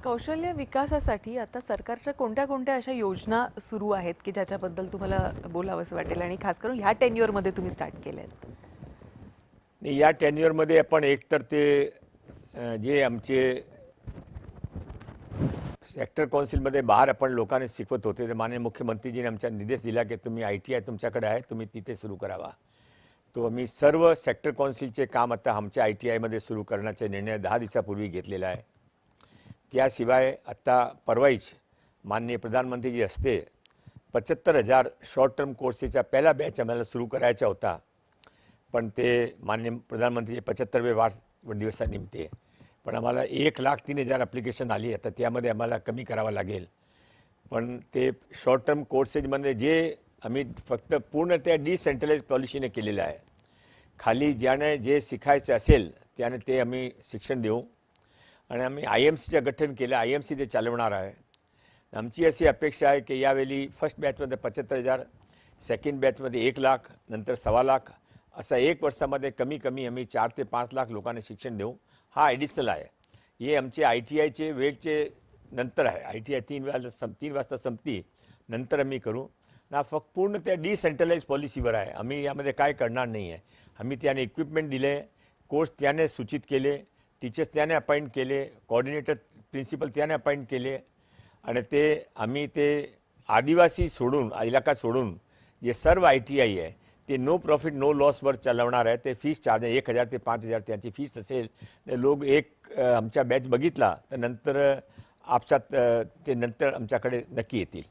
कौशल्य विकासासाठी आता सरकारच्या कोणत्या अशा योजना सुरू आहेत की ज्याच्याबद्दल तुम्हाला बोलावंसं वाटेल आणि खास करून ह्या टेन्युअरमध्ये तुम्ही स्टार्ट केलेत? या टेन्युअरमध्ये आपण एकतर ते जे आमचे सेक्टर काउन्सिलमध्ये बाहेर आपण लोकांना शिकवत होते, तर माननीय मुख्यमंत्रीजीने आमचा निर्देश दिला की तुम्ही ITI तुमच्याकडे आहे, तुम्ही तिथे सुरू करावा. तो आम्ही सर्व सेक्टर काउन्सिलचे काम आता आमच्या ITIमध्ये सुरू करण्याचा निर्णय 10 दिवसापूर्वी घेतलेला आहे. त्याशिवाय आता परवाईच माननीय प्रधानमंत्रीजी हस्ते 75,000 शॉर्ट टर्म कोर्सेसचा पहिला बॅच आम्हाला सुरू करायचा होता, पण ते माननीय प्रधानमंत्री 75वे वाढदिवसानिमित्त पण आम्हाला 1,03,000 ॲप्लिकेशन आली. आता त्यामध्ये आम्हाला कमी करावं लागेल. पण ते शॉर्ट टर्म कोर्सेसमध्ये जे आम्ही फक्त पूर्ण त्या डिसेंट्रलाइज पॉलिसीने केलेलं आहे. खाली ज्याने जे शिकायचं असेल त्याने ते आम्ही शिक्षण देऊ आणि आम्ही IMCचं गठन केलं. IMC ते चालवणार आहे. आमची अशी अपेक्षा आहे की यावेळी फर्स्ट बॅचमध्ये 75,000, सेकंड बॅचमध्ये 1,00,000, नंतर 1,25,000 असा 1 वर्षामध्ये कमी कमी आम्ही 4 ते 5 लाख लोकांना शिक्षण देऊ. हा ॲडिशनल आहे. हे आमचे ITIचे वेळचे नंतर आहे. ITI 3 वाजता संपती नंतर आम्ही करू ना. फक्त पूर्ण त्या डिसेंट्रलाइज पॉलिसीवर आहे. आम्ही यामध्ये काय करणार नाही आहे. आम्ही त्याने इक्विपमेंट दिले, कोर्स त्याने सूचित केले, टीचर्स त्याने अपॉइंट केले, कोऑर्डिनेटर प्रिन्सिपल त्याने अपॉइंट केले आणि ते आम्ही ते आदिवासी सोडून इलाका सोडून जे सर्व ITI आहे ते नो प्रॉफिट नो लॉसवर चालवणार आहे. ते फीस चार्ज आहे 1,000 ते 5,000 त्यांची फीस असेल. लोक एक आमच्या बॅच बघितला तर नंतर आपसात ते नंतर आमच्याकडे नक्की येतील.